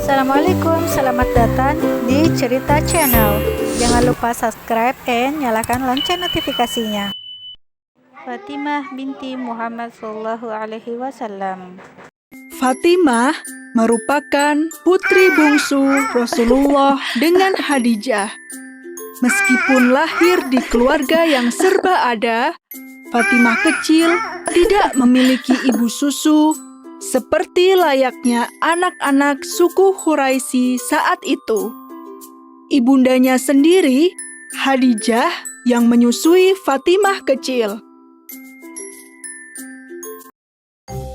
Assalamualaikum, selamat datang di Cerita Channel. Jangan lupa subscribe dan nyalakan lonceng notifikasinya. Fatimah binti Muhammad Sallallahu Alaihi Wasallam. Fatimah merupakan putri bungsu Rasulullah dengan Khadijah. Meskipun lahir di keluarga yang serba ada, Fatimah kecil tidak memiliki ibu susu seperti layaknya anak-anak suku Quraisy saat itu. Ibundanya sendiri, Khadijah, yang menyusui Fatimah kecil.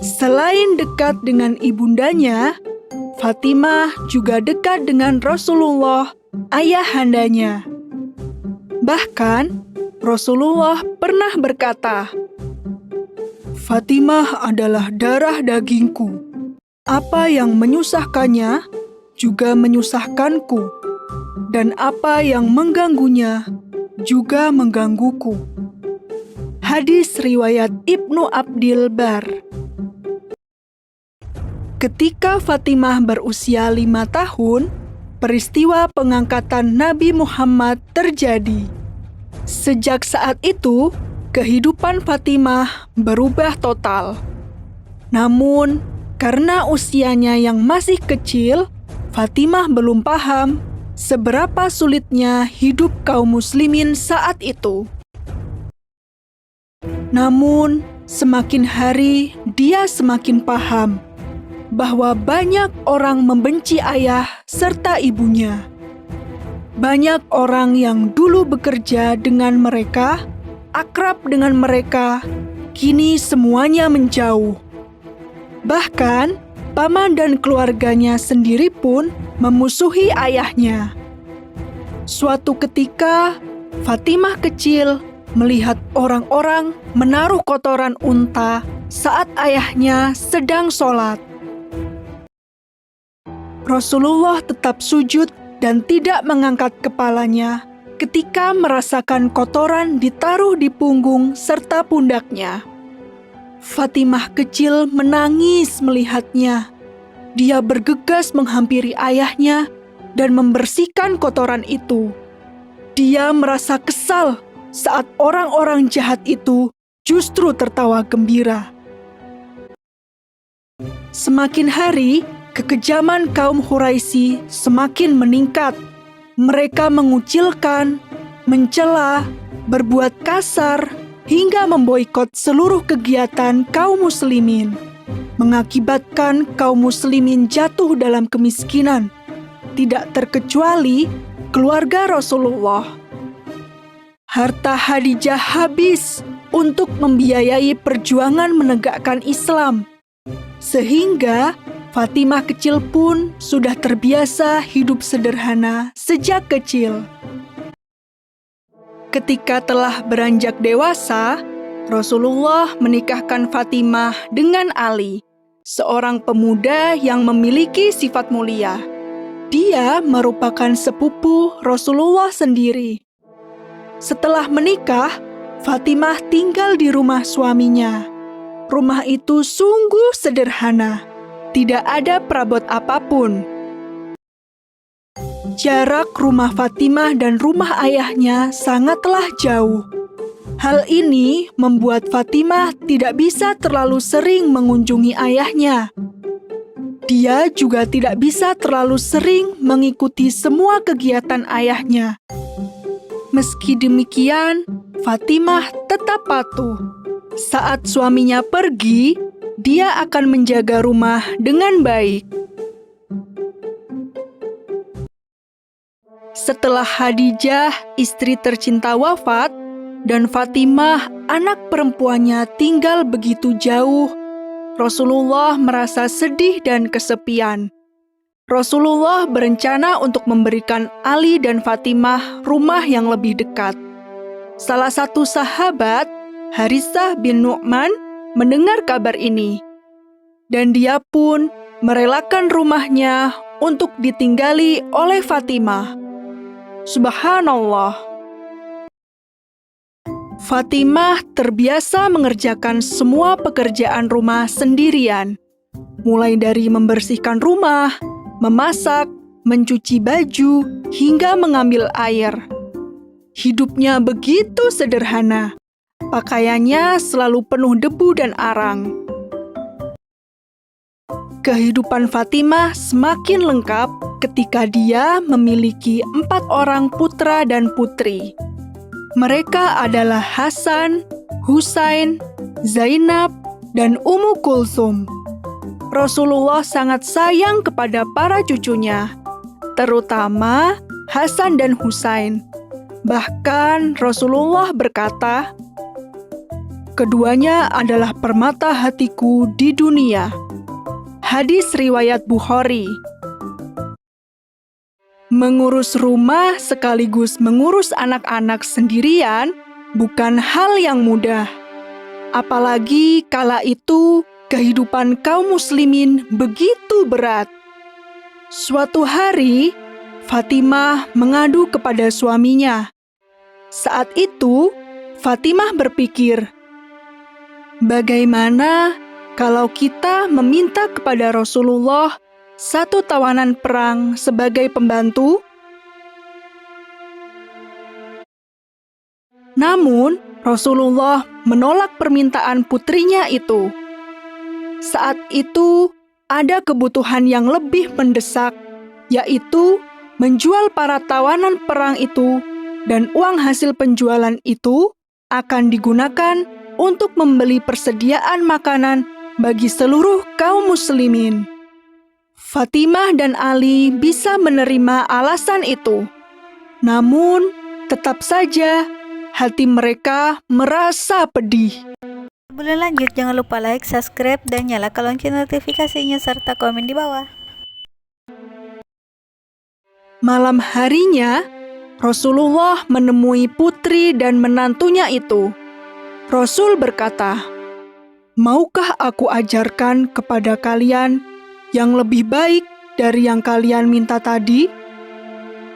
Selain dekat dengan ibundanya, Fatimah juga dekat dengan Rasulullah, ayahandanya. Bahkan, Rasulullah pernah berkata, "Fatimah adalah darah dagingku. Apa yang menyusahkannya juga menyusahkanku, dan apa yang mengganggunya juga menggangguku." Hadis riwayat Ibnu Abdil Bar. Ketika Fatimah berusia 5 tahun, peristiwa pengangkatan Nabi Muhammad terjadi. Sejak saat itu, kehidupan Fatimah berubah total. Namun, karena usianya yang masih kecil, Fatimah belum paham seberapa sulitnya hidup kaum muslimin saat itu. Namun, semakin hari dia semakin paham bahwa banyak orang membenci ayah serta ibunya. Banyak orang yang dulu bekerja dengan mereka, akrab dengan mereka, kini semuanya menjauh. Bahkan, paman dan keluarganya sendiri pun memusuhi ayahnya. Suatu ketika, Fatimah kecil melihat orang-orang menaruh kotoran unta saat ayahnya sedang sholat. Rasulullah tetap sujud dan tidak mengangkat kepalanya ketika merasakan kotoran ditaruh di punggung serta pundaknya. Fatimah kecil menangis melihatnya. Dia bergegas menghampiri ayahnya dan membersihkan kotoran itu. Dia merasa kesal saat orang-orang jahat itu justru tertawa gembira. Semakin hari, kekejaman kaum Quraisy semakin meningkat. Mereka mengucilkan, mencela, berbuat kasar, hingga memboikot seluruh kegiatan kaum muslimin, mengakibatkan kaum muslimin jatuh dalam kemiskinan, tidak terkecuali keluarga Rasulullah. Harta Khadijah habis untuk membiayai perjuangan menegakkan Islam, sehingga Fatimah kecil pun sudah terbiasa hidup sederhana sejak kecil. Ketika telah beranjak dewasa, Rasulullah menikahkan Fatimah dengan Ali, seorang pemuda yang memiliki sifat mulia. Dia merupakan sepupu Rasulullah sendiri. Setelah menikah, Fatimah tinggal di rumah suaminya. Rumah itu sungguh sederhana. Tidak ada perabot apapun. Jarak rumah Fatimah dan rumah ayahnya sangatlah jauh. Hal ini membuat Fatimah tidak bisa terlalu sering mengunjungi ayahnya. Dia juga tidak bisa terlalu sering mengikuti semua kegiatan ayahnya. Meski demikian, Fatimah tetap patuh. Saat suaminya pergi, dia akan menjaga rumah dengan baik. Setelah Khadijah, istri tercinta wafat, dan Fatimah, anak perempuannya, tinggal begitu jauh, Rasulullah merasa sedih dan kesepian. Rasulullah berencana untuk memberikan Ali dan Fatimah rumah yang lebih dekat. Salah satu sahabat, Haritsah bin Nu'man, mendengar kabar ini, dan dia pun merelakan rumahnya untuk ditinggali oleh Fatimah. Subhanallah. Fatimah terbiasa mengerjakan semua pekerjaan rumah sendirian, mulai dari membersihkan rumah, memasak, mencuci baju, hingga mengambil air. Hidupnya begitu sederhana. Pakaiannya selalu penuh debu dan arang. Kehidupan Fatimah semakin lengkap ketika dia memiliki 4 orang putra dan putri. Mereka adalah Hasan, Husain, Zainab, dan Ummu Kulsum. Rasulullah sangat sayang kepada para cucunya, terutama Hasan dan Husain. Bahkan Rasulullah berkata, "Keduanya adalah permata hatiku di dunia." Hadis riwayat Bukhari. Mengurus rumah sekaligus mengurus anak-anak sendirian bukan hal yang mudah. Apalagi kala itu kehidupan kaum muslimin begitu berat. Suatu hari, Fatimah mengadu kepada suaminya. Saat itu, Fatimah berpikir, bagaimana kalau kita meminta kepada Rasulullah 1 tawanan perang sebagai pembantu? Namun, Rasulullah menolak permintaan putrinya itu. Saat itu, ada kebutuhan yang lebih mendesak, yaitu menjual para tawanan perang itu, dan uang hasil penjualan itu akan digunakan untuk membeli persediaan makanan bagi seluruh kaum muslimin. Fatimah dan Ali bisa menerima alasan itu. Namun, tetap saja hati mereka merasa pedih. Sebelum lanjut, jangan lupa like, subscribe, dan nyalakan lonceng notifikasinya serta komen di bawah. Malam harinya, Rasulullah menemui putri dan menantunya itu. Rasul berkata, "Maukah aku ajarkan kepada kalian yang lebih baik dari yang kalian minta tadi?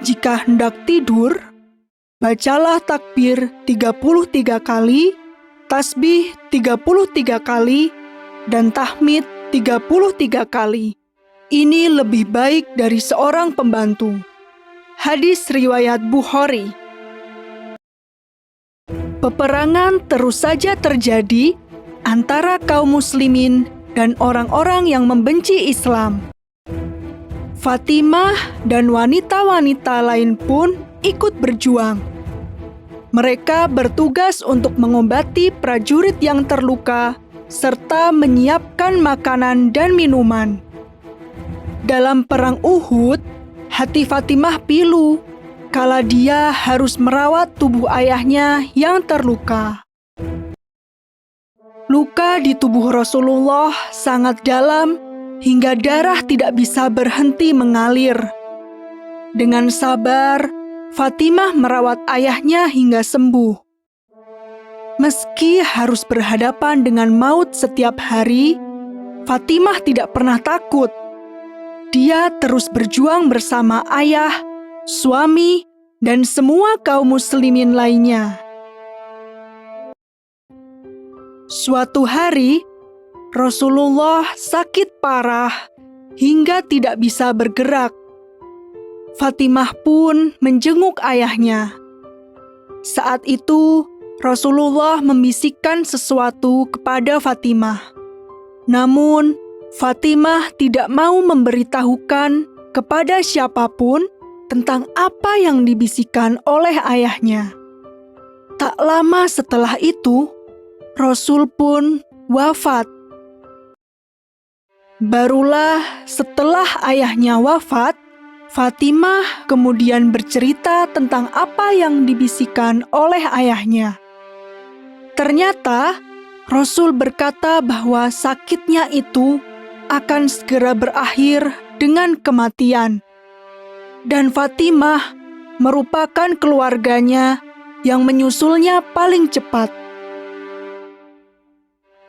Jika hendak tidur, bacalah takbir 33 kali, tasbih 33 kali, dan tahmid 33 kali. Ini lebih baik dari seorang pembantu." Hadis riwayat Bukhari. Peperangan terus saja terjadi antara kaum muslimin dan orang-orang yang membenci Islam. Fatimah dan wanita-wanita lain pun ikut berjuang. Mereka bertugas untuk mengobati prajurit yang terluka serta menyiapkan makanan dan minuman. Dalam perang Uhud, hati Fatimah pilu kala dia harus merawat tubuh ayahnya yang terluka. Luka di tubuh Rasulullah sangat dalam hingga darah tidak bisa berhenti mengalir. Dengan sabar, Fatimah merawat ayahnya hingga sembuh. Meski harus berhadapan dengan maut setiap hari, Fatimah tidak pernah takut. Dia terus berjuang bersama ayah, suami, dan semua kaum muslimin lainnya. Suatu hari, Rasulullah sakit parah hingga tidak bisa bergerak. Fatimah pun menjenguk ayahnya. Saat itu, Rasulullah membisikkan sesuatu kepada Fatimah. Namun, Fatimah tidak mau memberitahukan kepada siapapun tentang apa yang dibisikkan oleh ayahnya. Tak lama setelah itu, Rasul pun wafat. Barulah setelah ayahnya wafat, Fatimah kemudian bercerita tentang apa yang dibisikkan oleh ayahnya. Ternyata, Rasul berkata bahwa sakitnya itu akan segera berakhir dengan kematian. Dan Fatimah merupakan keluarganya yang menyusulnya paling cepat.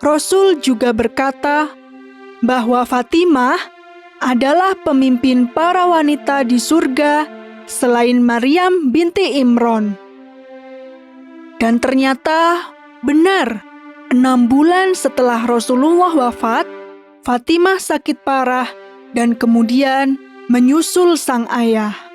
Rasul juga berkata bahwa Fatimah adalah pemimpin para wanita di surga selain Maryam binti Imran. Dan ternyata benar, 6 bulan setelah Rasulullah wafat, Fatimah sakit parah dan kemudian menyusul sang ayah.